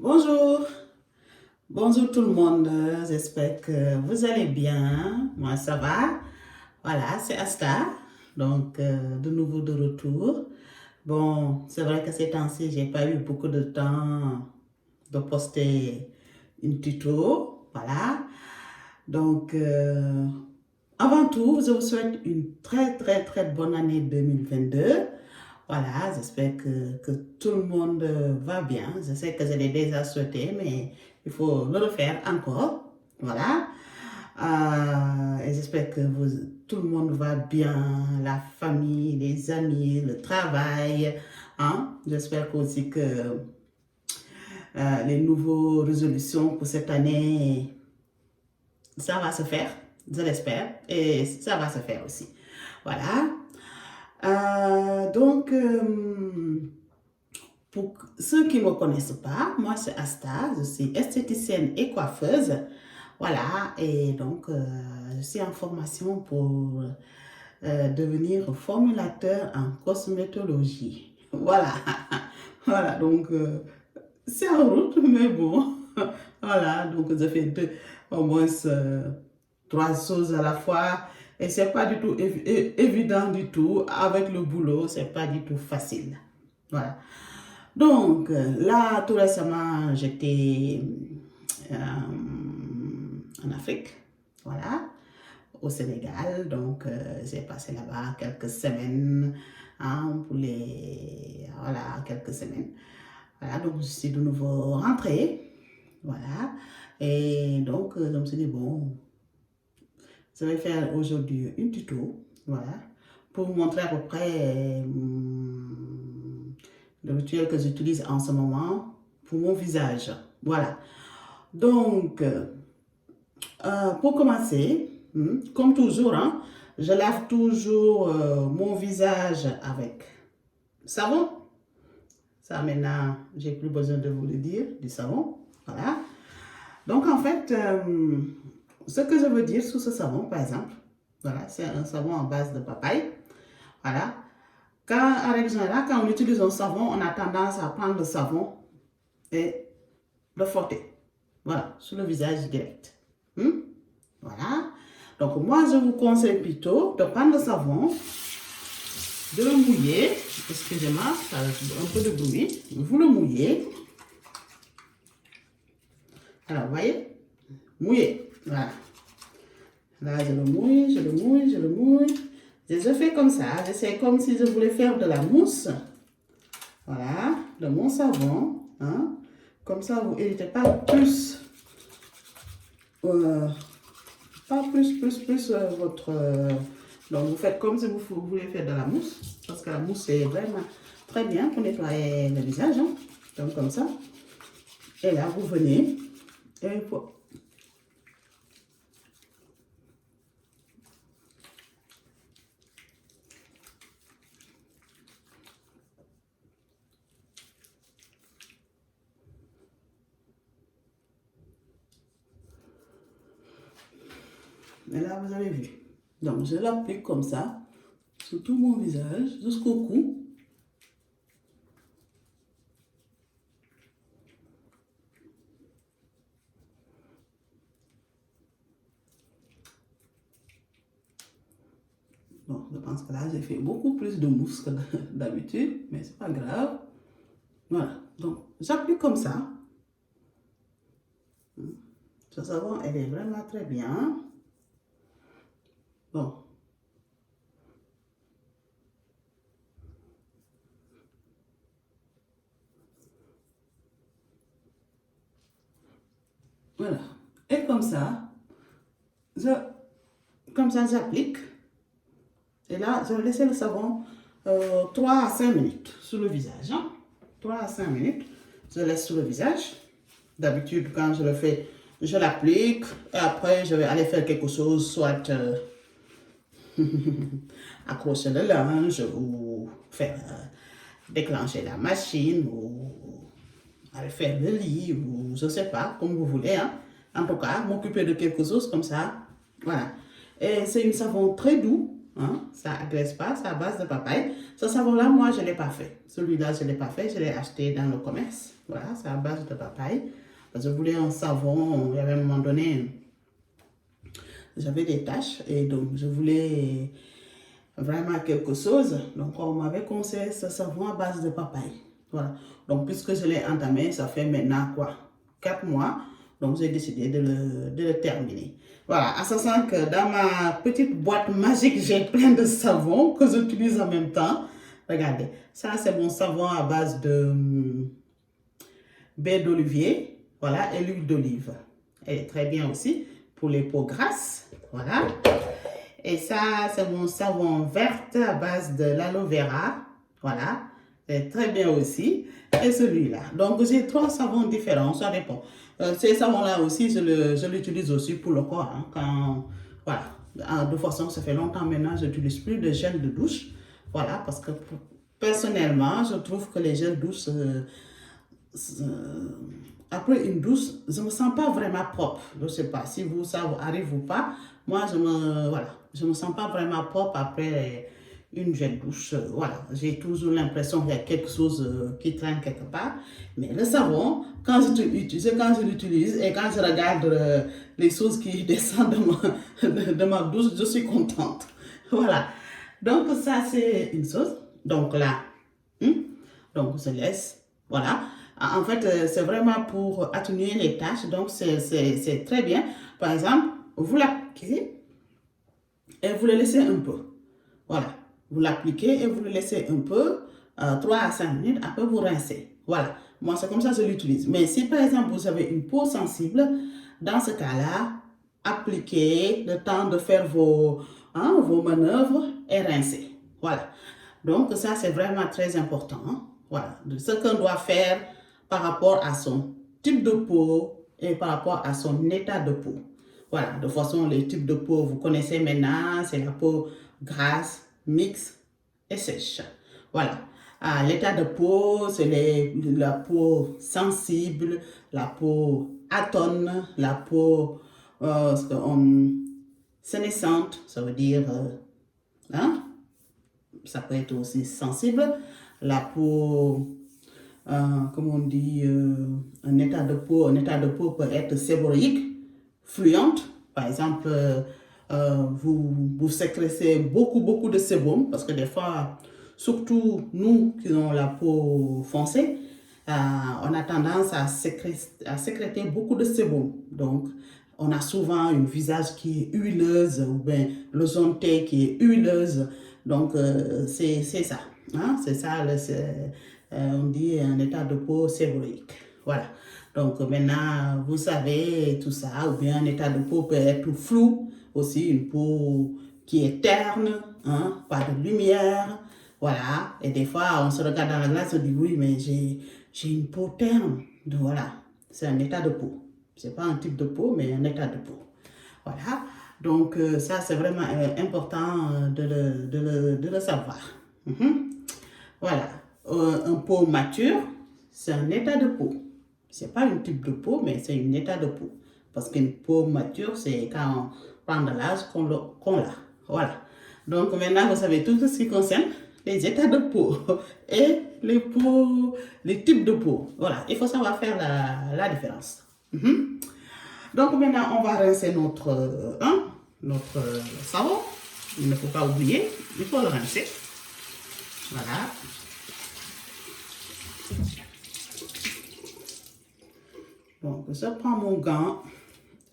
Bonjour, bonjour tout le monde, j'espère que vous allez bien, moi ça va, voilà c'est Asta, donc de nouveau de retour. Bon, c'est vrai que ces temps-ci j'ai pas eu beaucoup de temps de poster une tuto, voilà, donc avant tout je vous souhaite une très bonne année 2022. Voilà, j'espère que tout le monde va bien. Je sais que je l'ai déjà souhaité, mais il faut le refaire encore. Voilà. Et j'espère que tout le monde va bien, la famille, les amis, le travail. Hein? J'espère aussi que les nouvelles résolutions pour cette année, ça va se faire. Je l'espère. Et ça va se faire aussi. Voilà. Donc, pour ceux qui ne me connaissent pas, moi c'est Asta, je suis esthéticienne et coiffeuse. Voilà, et donc je suis en formation pour devenir formulateur en cosmétologie. Voilà, voilà, donc c'est en route, mais bon, voilà, donc je fais au moins trois choses à la fois. Et c'est pas du tout évident du tout. Avec le boulot, c'est pas du tout facile. Voilà. Donc, là, tout récemment, j'étais en Afrique, voilà, au Sénégal. Donc, j'ai passé là-bas quelques semaines, hein, voilà, quelques semaines. Voilà, donc je suis de nouveau rentrée, voilà. Et donc, je me suis dit, bon, je vais faire aujourd'hui une tuto, voilà, pour vous montrer à peu près le rituel que j'utilise en ce moment pour mon visage. Voilà. Donc, pour commencer, comme toujours, hein, je lave toujours mon visage avec savon. Ça, maintenant, j'ai plus besoin de vous le dire, du savon. Voilà. Donc, en fait, ce que je veux dire sur ce savon, par exemple, voilà, c'est un savon en base de papaye. Voilà. En règle générale, quand on utilise un savon, on a tendance à prendre le savon et le frotter. Voilà, sur le visage direct. Voilà. Donc, moi, je vous conseille plutôt de prendre le savon, de le mouiller. Excusez-moi, ça a un peu de bruit. Vous le mouillez. Alors, vous voyez? Mouillé. Voilà. Là, je le mouille, je le mouille, je le mouille. Je fais comme ça. C'est comme si je voulais faire de la mousse. Voilà, de mon savon. Hein. Comme ça, vous n'héritez pas plus. Votre... donc, vous faites comme si vous voulez faire de la mousse. Parce que la mousse, c'est vraiment très bien pour nettoyer le visage. Hein. Donc, comme ça. Et là, vous venez. Et pour... Et là, vous avez vu. Donc, je l'applique comme ça, sur tout mon visage, jusqu'au cou. Bon, je pense que là, j'ai fait beaucoup plus de mousse que d'habitude, mais c'est pas grave. Voilà, donc j'applique comme ça. Ce savon, elle est vraiment très bien. Bon. Voilà. Et comme ça, j'applique. Et là, je vais laisser le savon 3 à 5 minutes sur le visage. Hein? 3 à 5 minutes, je laisse sur le visage. D'habitude, quand je le fais, je l'applique. Et après, je vais aller faire quelque chose, soit accrocher le linge ou faire déclencher la machine ou aller faire le lit ou je ne sais pas, comme vous voulez. Hein. En tout cas, m'occuper de quelque chose comme ça. Voilà. Et c'est un savon très doux. Hein? Ça agresse pas, c'est à base de papaye. Ce savon-là, moi, je ne l'ai pas fait. Celui-là, je ne l'ai pas fait, je l'ai acheté dans le commerce. Voilà, c'est à base de papaye. Je voulais un savon, il y avait un moment donné, j'avais des taches et donc je voulais vraiment quelque chose. Donc, on m'avait conseillé ce savon à base de papaye. Voilà. Donc, puisque je l'ai entamé, ça fait maintenant quoi? 4 mois. Donc, j'ai décidé de le terminer. Voilà. À ce sens que dans ma petite boîte magique, j'ai plein de savons que j'utilise en même temps. Regardez. Ça, c'est mon savon à base de baie d'olivier. Voilà. Et l'huile d'olive. Elle est très bien aussi pour les peaux grasses. Voilà. Et ça, c'est mon savon vert à base de l'aloe vera. Voilà. C'est très bien aussi. Et celui-là. Donc, j'ai 3 savons différents. Ça dépend. Ces savons-là aussi, je l'utilise aussi pour le corps. Hein, quand, voilà. De toute façon, ça fait longtemps maintenant, je n'utilise plus de gel de douche. Voilà. Parce que personnellement, je trouve que les gels douches, après une douche, je ne me sens pas vraiment propre. Je ne sais pas si vous, ça vous arrive ou pas. Moi, je me sens pas vraiment propre après une gel douche. Voilà, j'ai toujours l'impression qu'il y a quelque chose qui traîne quelque part. Mais le savon, quand je l'utilise et quand je regarde les choses qui descendent de ma douche, je suis contente. Voilà. Donc, ça, c'est une chose. Donc là, donc je laisse. Voilà. En fait, c'est vraiment pour atténuer les taches. Donc, c'est très bien. Par exemple, vous l'appliquez et vous le laissez un peu. Voilà. Vous l'appliquez et vous le laissez un peu, 3 à 5 minutes. Après, vous rincez. Voilà. Moi, c'est comme ça que je l'utilise. Mais si, par exemple, vous avez une peau sensible, dans ce cas-là, appliquez le temps de faire vos manœuvres et rincez. Voilà. Donc, ça, c'est vraiment très important. Hein. Voilà. De ce qu'on doit faire par rapport à son type de peau et par rapport à son état de peau. Voilà. De toute façon, les types de peau, vous connaissez maintenant, c'est la peau grasse, mixte et sèche. Voilà. L'état de peau, c'est la peau sensible, la peau atone, la peau sénescente, ça veut dire, hein, ça peut être aussi sensible. La peau, comme on dit, un état de peau peut être séborique, fluente. Par exemple, vous sécrétez beaucoup de sébum parce que des fois, surtout nous qui avons la peau foncée, on a tendance à sécréter beaucoup de sébum. Donc, on a souvent un visage qui est huileuse ou bien le zone T qui est huileuse. Donc, c'est ça. Hein? C'est ça, on dit un état de peau séborique. Voilà. Donc, maintenant, vous savez tout ça. Ou bien un état de peau peut être flou. Aussi, une peau qui est terne, hein? Pas de lumière. Voilà. Et des fois, on se regarde dans la glace et on dit, oui, mais j'ai une peau terne. Donc, voilà. C'est un état de peau. Ce n'est pas un type de peau, mais un état de peau. Voilà. Donc, ça, c'est vraiment important de le savoir. Voilà. Un peau mature, c'est un état de peau. Ce n'est pas un type de peau, mais c'est un état de peau. Parce qu'une peau mature, c'est quand on prend de l'âge qu'on l'a. Voilà. Donc, maintenant, vous savez tout ce qui concerne les états de peau et les types de peau. Voilà. Il faut savoir faire la différence. Donc maintenant, on va rincer notre savon. Il ne faut pas oublier, il faut le rincer. Voilà. Donc, je prends mon gant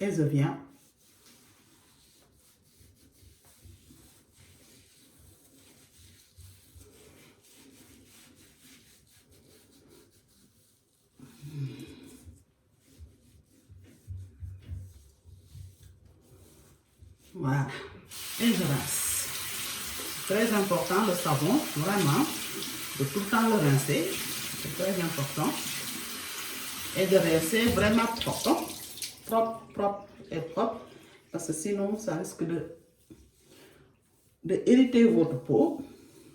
et je viens. Voilà. Et je rince. Très important le savon, vraiment, de tout le temps le rincer. C'est très important. Et de rincer vraiment propre. Propre et propre. Parce que sinon, ça risque de irriter votre peau.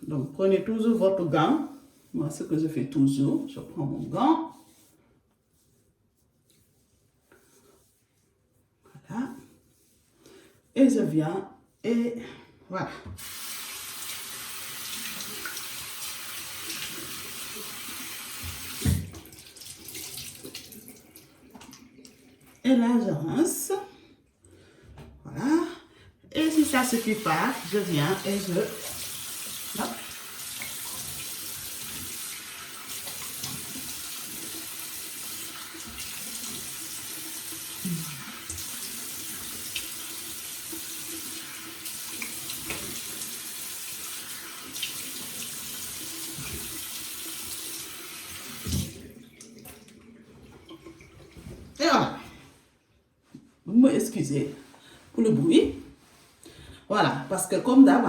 Donc, prenez toujours votre gant. Moi, ce que je fais toujours, je prends mon gant. Voilà. Et je viens et Voilà. Et là, je rince. Voilà. Et si ça ne suffit pas, je viens et je... Hop. Et voilà. Vous m'excusez pour le bruit. Voilà, parce que comme d'hab,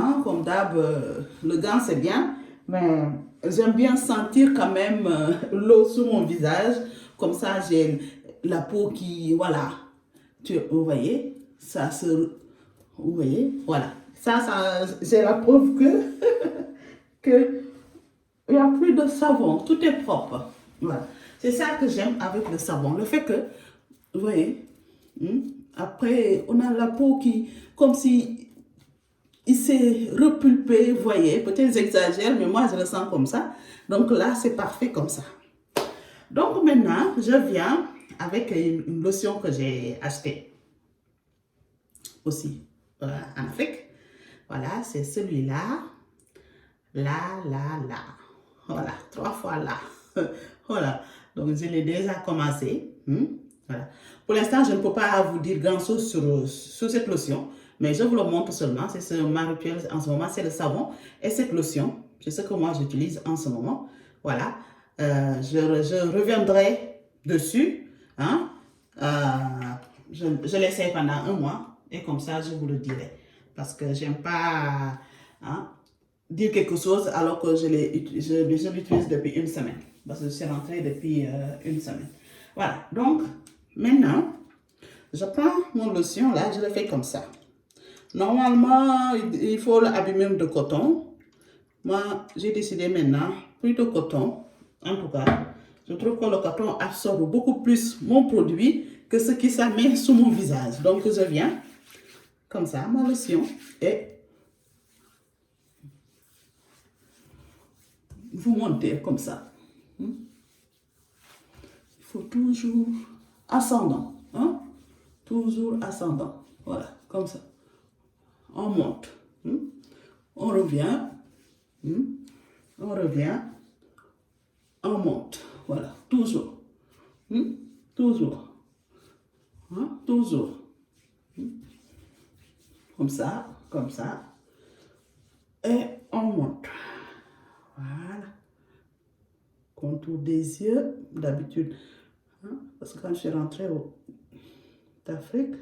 le gant c'est bien, mais j'aime bien sentir quand même l'eau sur mon visage. Comme ça, j'ai la peau qui, voilà, vous voyez, ça se, vous voyez, voilà. Ça j'ai la preuve que il n'y a plus de savon, tout est propre. Voilà. C'est ça que j'aime avec le savon, le fait que, vous voyez, après, on a la peau qui, comme si il s'est repulpé, vous voyez, peut-être j'exagère, mais moi je le sens comme ça. Donc là, c'est parfait comme ça. Donc maintenant, je viens avec une lotion que j'ai achetée aussi en Afrique. Voilà, c'est celui-là. Là. Voilà, 3 fois là. Voilà, donc je l'ai déjà commencé. Voilà. Pour l'instant, je ne peux pas vous dire grand-chose sur cette lotion, mais je vous le montre seulement. C'est ma rituel en ce moment, c'est le savon et cette lotion. C'est ce que moi j'utilise en ce moment. Voilà, je reviendrai dessus. Hein? Je l'essaye pendant 1 mois et comme ça, je vous le dirai. Parce que j'aime pas dire quelque chose alors que je l'utilise depuis 1 semaine. Parce que je suis rentrée depuis 1 semaine. Voilà, donc maintenant, je prends mon lotion là, je le fais comme ça. Normalement, il faut l'abîmer de coton. Moi, j'ai décidé maintenant, plus de coton. En tout cas, je trouve que le coton absorbe beaucoup plus mon produit que ce qui s'amène sur mon visage. Donc, je viens comme ça, ma lotion, et vous montez comme ça. Il faut toujours ascendant. Hein? Toujours ascendant. Voilà, comme ça. On monte. On revient. On revient. On monte. Voilà, toujours. Toujours. Toujours. Comme ça, comme ça. Et on monte. Voilà. Contour des yeux, d'habitude. Parce que quand je suis rentrée d'Afrique,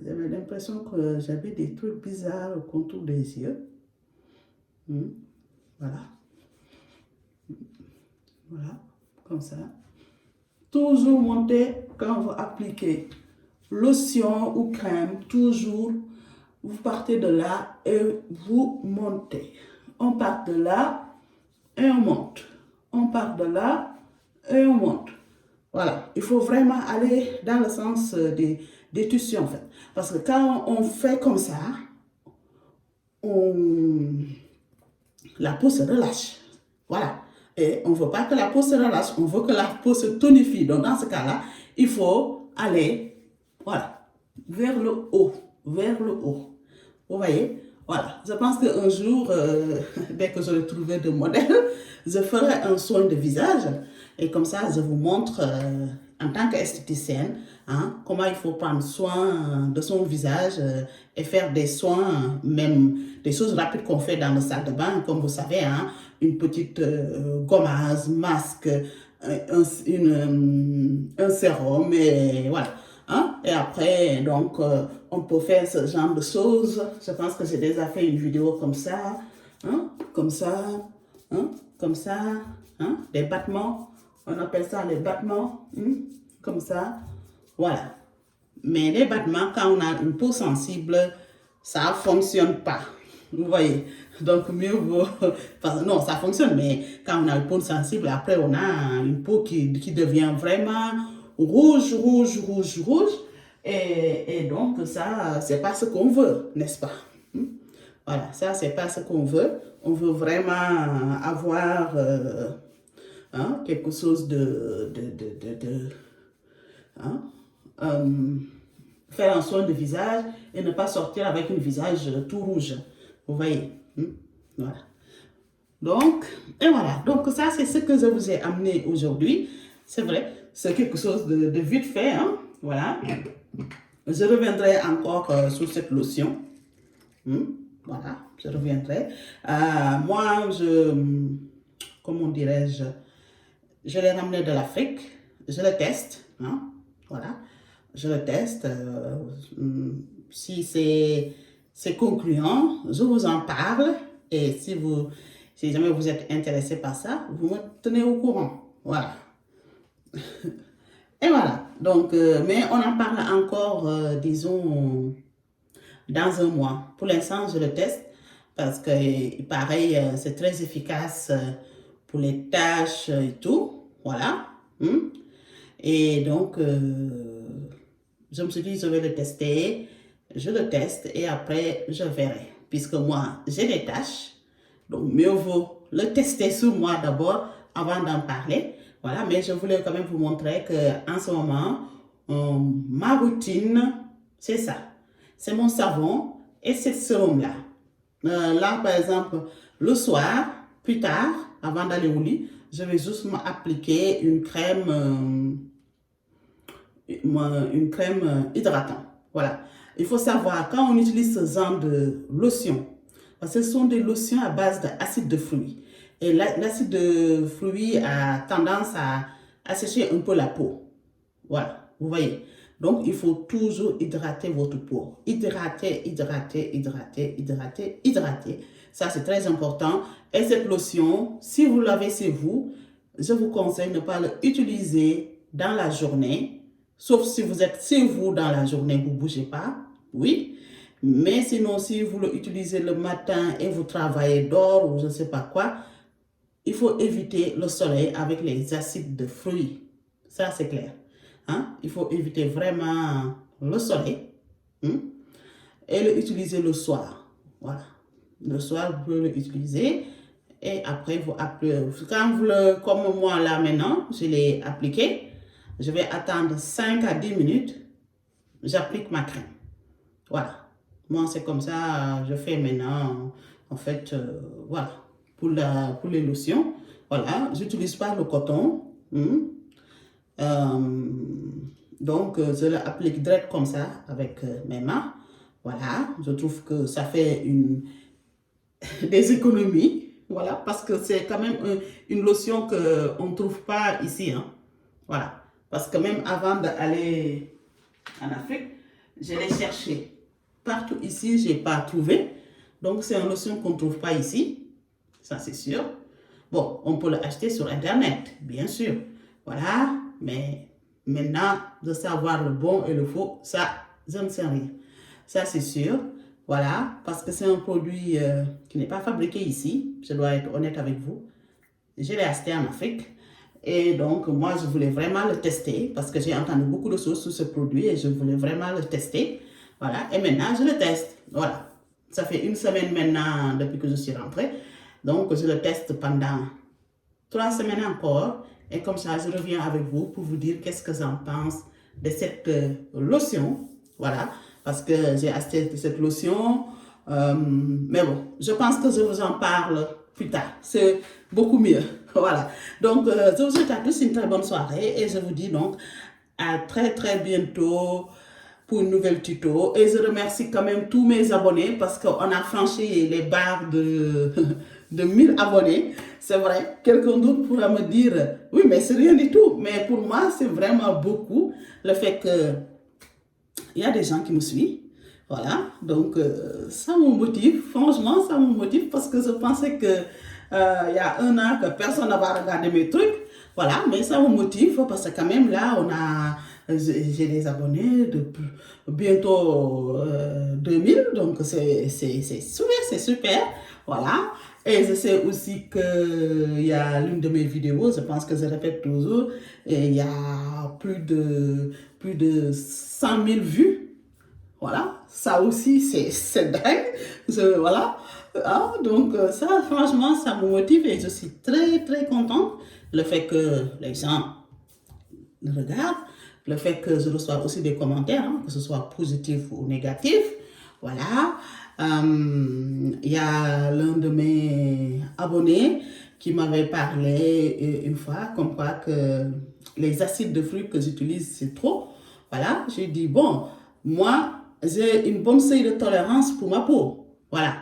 j'avais l'impression que j'avais des trucs bizarres au contour des yeux. Voilà. Voilà, comme ça. Toujours monter quand vous appliquez lotion ou crème, toujours vous partez de là et vous montez. On part de là et on monte. On part de là et on monte. Voilà, il faut vraiment aller dans le sens des tissus en fait. Parce que quand on fait comme ça, la peau se relâche. Voilà. Et on ne veut pas que la peau se relâche, on veut que la peau se tonifie. Donc dans ce cas-là, il faut aller, voilà, vers le haut, vers le haut. Vous voyez? Voilà. Je pense qu'un jour, dès que j'aurai trouvé de modèle, je ferai un soin de visage. Et comme ça, je vous montre, en tant qu'esthéticienne, comment il faut prendre soin de son visage et faire des soins, même des choses rapides qu'on fait dans le salle de bain, comme vous savez, une petite gommage, masque, un sérum, et voilà. Et après, donc, on peut faire ce genre de choses. Je pense que j'ai déjà fait une vidéo comme ça, comme ça, comme ça, des battements. On appelle ça les battements, comme ça, voilà. Mais les battements, quand on a une peau sensible, ça ne fonctionne pas. Vous voyez? Donc, mieux vaut... Non, ça fonctionne, mais quand on a une peau sensible, après, on a une peau qui devient vraiment rouge. Et donc, ça, c'est pas ce qu'on veut, n'est-ce pas? Voilà, ça, c'est pas ce qu'on veut. On veut vraiment avoir quelque chose hein, euh, faire un soin de visage et ne pas sortir avec un visage tout rouge. Vous voyez? Voilà. Donc, et voilà. Donc, ça, c'est ce que je vous ai amené aujourd'hui. C'est vrai, c'est quelque chose de vite fait. Hein? Voilà. Je reviendrai encore sur cette lotion. Voilà, je reviendrai. Moi, comment dirais-je, je l'ai ramené de l'Afrique. Je le teste. Hein? Voilà. Je le teste. Si c'est concluant, je vous en parle. Et si jamais vous êtes intéressé par ça, vous me tenez au courant. Voilà. Et voilà. Donc, mais on en parle encore, disons, dans un mois. Pour l'instant, je le teste parce que, pareil, c'est très efficace pour les tâches et tout. Voilà. Et donc, je me suis dit, je vais le tester. Je le teste et après, je verrai. Puisque moi, j'ai des tâches. Donc, mieux vaut le tester sur moi d'abord avant d'en parler. Voilà, mais je voulais quand même vous montrer qu'en ce moment, ma routine, c'est ça. C'est mon savon et ce sérum-là. Là, par exemple, le soir, plus tard, avant d'aller au lit, je vais juste m'appliquer une crème hydratante. Voilà. Il faut savoir, quand on utilise ce genre de lotion, parce que ce sont des lotions à base d'acide de fruits. Et l'acide de fruits a tendance à sécher un peu la peau. Voilà, vous voyez. Donc, il faut toujours hydrater votre peau. Hydrater, hydrater, hydrater, hydrater, hydrater. Ça, c'est très important. Et cette lotion, si vous l'avez chez vous, je vous conseille de ne pas l'utiliser dans la journée. Sauf si vous êtes chez vous dans la journée, vous ne bougez pas. Oui. Mais sinon, si vous l'utilisez le matin et vous travaillez dehors ou je ne sais pas quoi, il faut éviter le soleil avec les acides de fruits. Ça, c'est clair. Hein? Il faut éviter vraiment le soleil et l'utiliser le soir. Voilà. Le soir, vous pouvez l'utiliser et après, comme moi là maintenant, je l'ai appliqué, je vais attendre 5 à 10 minutes, j'applique ma crème. Voilà. Moi, c'est comme ça, je fais maintenant, en fait, voilà, pour les lotions. Voilà, j'utilise pas le coton. Donc, je l'applique direct comme ça avec mes mains. Voilà, je trouve que ça fait des économies. Voilà, parce que c'est quand même une lotion qu'on ne trouve pas ici. Hein. Voilà, parce que même avant d'aller en Afrique, je l'ai cherché partout ici, je n'ai pas trouvé. Donc, c'est une lotion qu'on ne trouve pas ici. Ça, c'est sûr. Bon, on peut l'acheter sur Internet, bien sûr. Voilà, mais maintenant, de savoir le bon et le faux, ça, je ne sais rien. Ça, c'est sûr. Voilà, parce que c'est un produit qui n'est pas fabriqué ici. Je dois être honnête avec vous. Je l'ai acheté en Afrique. Et donc, moi, je voulais vraiment le tester parce que j'ai entendu beaucoup de choses sur ce produit et je voulais vraiment le tester. Voilà, et maintenant, je le teste. Voilà, ça fait une semaine maintenant depuis que je suis rentrée. Donc, je le teste pendant 3 semaines encore. Et comme ça, je reviens avec vous pour vous dire qu'est-ce que j'en pense de cette lotion. Voilà, parce que j'ai acheté cette lotion. Mais bon, je pense que je vous en parle plus tard. C'est beaucoup mieux. Voilà. Donc, je vous souhaite à tous une très bonne soirée et je vous dis donc à très très bientôt pour une nouvelle tuto. Et je remercie quand même tous mes abonnés parce qu'on a franchi les barres de 1000 abonnés. C'est vrai, quelqu'un d'autre pourra me dire, oui, mais c'est rien du tout. Mais pour moi, c'est vraiment beaucoup le fait que il y a des gens qui me suivent. Voilà, donc ça me motive, franchement, ça me motive parce que je pensais que il y a un an que personne n'avait regardé mes trucs. Voilà, mais ça me motive parce que quand même là, j'ai des abonnés de bientôt 2000, donc c'est super, c'est super. Voilà, et je sais aussi qu'il y a l'une de mes vidéos, je pense que je répète toujours, et il y a plus de 100 000 vues. Voilà, ça aussi, c'est dingue. Voilà. Hein, donc, ça, franchement, ça me motive et je suis très, très contente. Le fait que les gens le regardent, le fait que je reçois aussi des commentaires, hein, que ce soit positif ou négatif. Voilà. Il y a l'un de mes abonnés qui m'avait parlé une fois, comme quoi que les acides de fruits que j'utilise, c'est trop. Voilà, j'ai dit, bon, moi, j'ai une bonne seuil de tolérance pour ma peau. Voilà.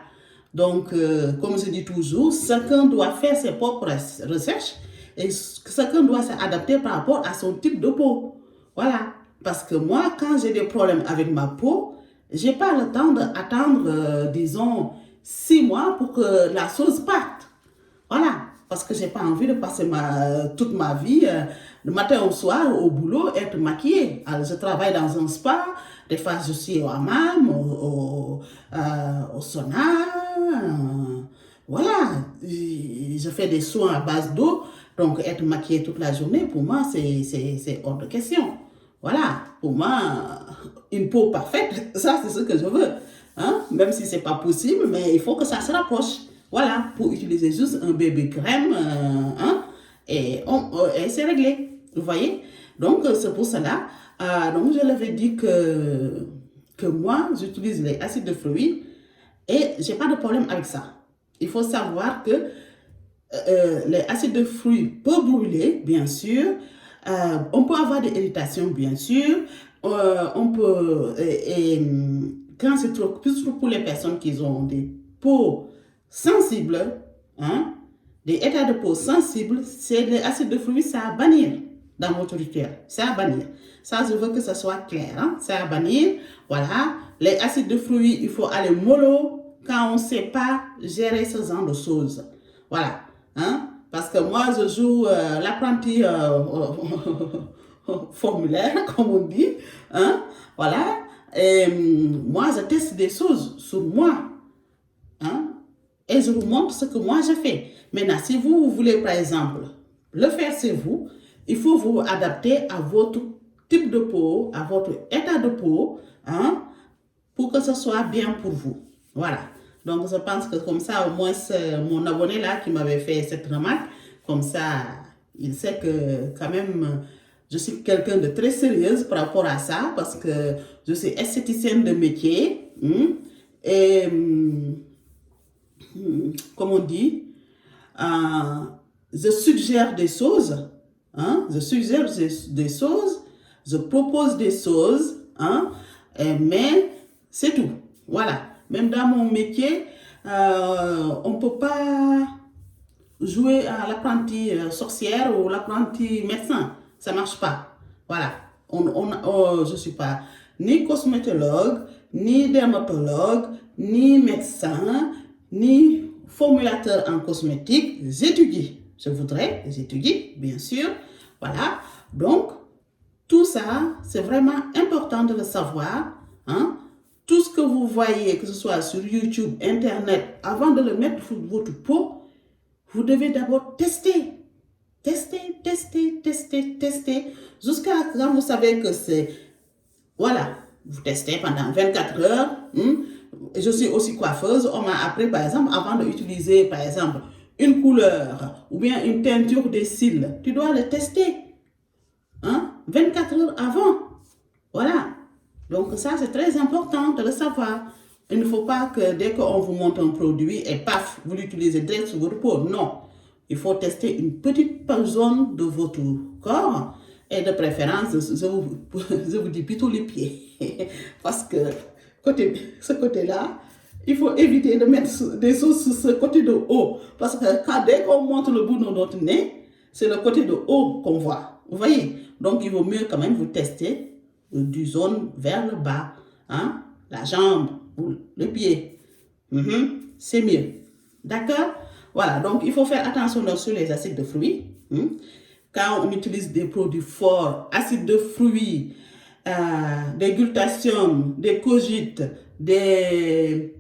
Donc, comme je dis toujours, chacun doit faire ses propres recherches et chacun doit s'adapter par rapport à son type de peau. Voilà. Parce que moi, quand j'ai des problèmes avec ma peau, je n'ai pas le temps d'attendre, disons, 6 mois pour que la chose parte. Voilà, parce que je n'ai pas envie de passer toute ma vie, le matin au soir, au boulot, être maquillée. Alors, je travaille dans un spa, des fois je suis au hammam, au sauna, voilà, je fais des soins à base d'eau, donc être maquillée toute la journée, pour moi, c'est hors de question. Voilà, pour moi, une peau parfaite, ça c'est ce que je veux. Hein? Même si ce n'est pas possible, mais il faut que ça se rapproche. Voilà, pour utiliser juste un bébé crème, hein, et c'est réglé. Vous voyez? Donc, c'est pour cela. Donc, je l'avais dit que moi, j'utilise les acides de fruits et je n'ai pas de problème avec ça. Il faut savoir que les acides de fruits peuvent brûler, bien sûr. On peut avoir des irritations, bien sûr. On peut, quand c'est trop, plus pour les personnes qui ont des peaux sensibles, hein, des états de peau sensibles, c'est les acides de fruits, c'est à bannir dans votre rituel. C'est à bannir. Ça, je veux que ce soit clair. Hein? C'est à bannir. Voilà. Les acides de fruits, il faut aller mollo quand on ne sait pas gérer ce genre de choses. Voilà. Hein? Parce que moi, je joue l'apprenti formulaire, comme on dit. Hein? Voilà. Et moi, je teste des choses sur moi. Hein? Et je vous montre ce que moi je fais. Maintenant, si vous voulez, par exemple, le faire chez vous, il faut vous adapter à votre type de peau, à votre état de peau, hein, pour que ce soit bien pour vous. Voilà. Donc, je pense que comme ça, au moins, c'est mon abonné là qui m'avait fait cette remarque, comme ça, il sait que quand même, je suis quelqu'un de très sérieuse par rapport à ça, parce que je suis esthéticienne de métier, et comme on dit, je suggère des choses, hein, je suggère des choses, je propose des choses, hein, mais c'est tout. Voilà. Même dans mon métier, on ne peut pas jouer à l'apprenti sorcière ou l'apprenti médecin. Ça ne marche pas. Voilà. Je ne suis pas ni cosmétologue, ni dermatologue, ni médecin, ni formulateur en cosmétique. J'étudie. J'étudie, bien sûr. Voilà. Donc, tout ça, c'est vraiment important de le savoir. Hein? Tout ce que vous voyez, que ce soit sur YouTube, Internet, avant de le mettre sur votre peau, vous devez d'abord tester. Tester, jusqu'à quand vous savez que c'est... Voilà, vous testez pendant 24 heures. Je suis aussi coiffeuse. On m'a appris, par exemple, avant d'utiliser, par exemple, une couleur ou bien une teinture des cils, tu dois le tester. 24 heures avant. Voilà. Donc ça, c'est très important de le savoir. Il ne faut pas que dès qu'on vous montre un produit et paf, vous l'utilisez direct sur votre peau. Non. Il faut tester une petite zone de votre corps et de préférence, je vous dis plutôt les pieds. Parce que ce côté-là, il faut éviter de mettre des choses sur ce côté de haut. Parce que dès qu'on monte le bout de notre nez, c'est le côté de haut qu'on voit. Vous voyez? Donc, il vaut mieux quand même vous tester du zone vers le bas. Hein? La jambe ou le pied. C'est mieux. D'accord? Voilà. Donc, il faut faire attention sur les acides de fruits. Quand on utilise des produits forts, acides de fruits, des glutathions, des cogites, des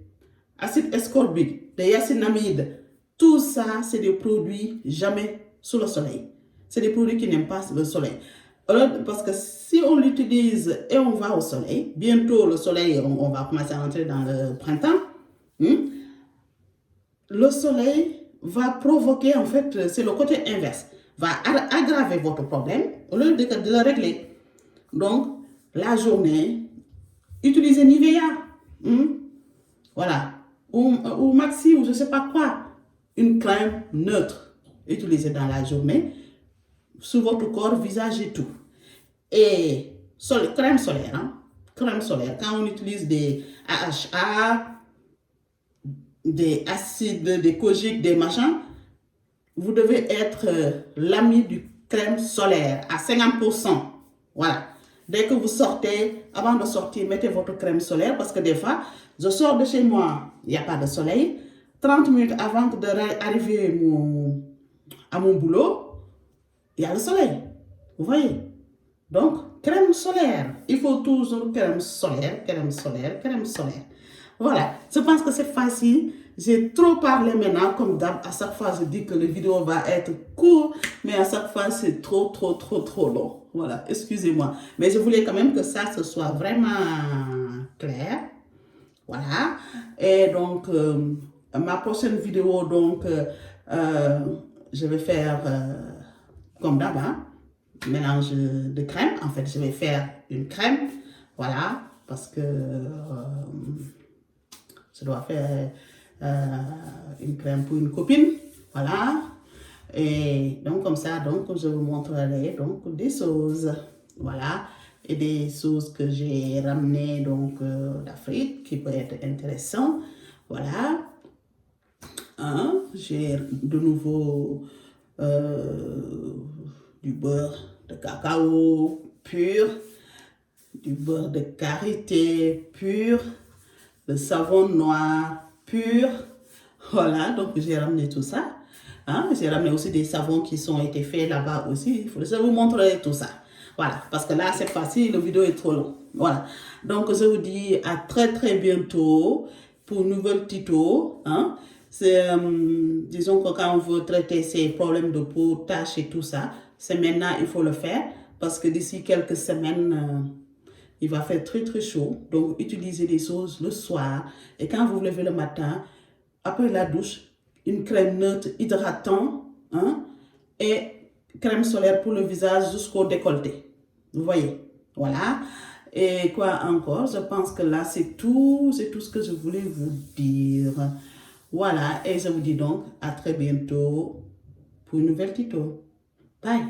acides ascorbiques, des niacinamides, tout ça, c'est des produits jamais sous le soleil. C'est des produits qui n'aiment pas le soleil. Parce que si on l'utilise et on va au soleil, bientôt le soleil, on va commencer à entrer dans le printemps, le soleil va provoquer, en fait, c'est le côté inverse, va aggraver votre problème au lieu de le régler. Donc, la journée, utilisez Nivea, voilà, ou Maxi, ou je ne sais pas quoi, une crème neutre, utilisée dans la journée, sur votre corps, visage et tout. Et crème solaire, crème solaire, quand on utilise des AHA, des acides, des kojiques, des machins, vous devez être l'ami du crème solaire à 50%. Voilà. Dès que vous sortez, avant de sortir, mettez votre crème solaire parce que des fois, je sors de chez moi, il n'y a pas de soleil. 30 minutes avant d'arriver à mon boulot, il y a le soleil. Vous voyez? Donc, crème solaire. Il faut toujours crème solaire, crème solaire, crème solaire. Voilà. Je pense que c'est facile. J'ai trop parlé maintenant, comme d'hab. À chaque fois, je dis que la vidéo va être courte, mais à chaque fois, c'est trop long. Voilà. Excusez-moi. Mais je voulais quand même que ça, ce soit vraiment clair. Voilà. Et donc, ma prochaine vidéo, donc, je vais faire comme d'hab, mélange de crème. En fait, je vais faire une crème. Voilà. Parce que je dois faire une crème pour une copine. Voilà. Et donc, comme ça, donc, je vous montrerai donc des choses. Voilà. Et des choses que j'ai ramenées donc d'Afrique qui peut être intéressant. Voilà. J'ai de nouveau du beurre de cacao pur, du beurre de karité pur, le savon noir pur. Voilà, donc j'ai ramené tout ça. J'ai ramené aussi des savons qui ont été faits là-bas aussi. Je vous montrerai tout ça. Voilà, parce que là, c'est facile, la vidéo est trop longue. Voilà, donc je vous dis à très bientôt pour une nouvelle tuto. C'est, disons que quand on veut traiter ces problèmes de peau, taches et tout ça, c'est maintenant il faut le faire parce que d'ici quelques semaines, il va faire très chaud. Donc, utilisez les choses le soir. Et quand vous vous levez le matin, après la douche, une crème neutre hydratant et crème solaire pour le visage jusqu'au décolleté. Vous voyez? Voilà. Et quoi encore? Je pense que là, c'est tout ce que je voulais vous dire. Voilà. Et je vous dis donc à très bientôt pour une nouvelle tuto. Bye.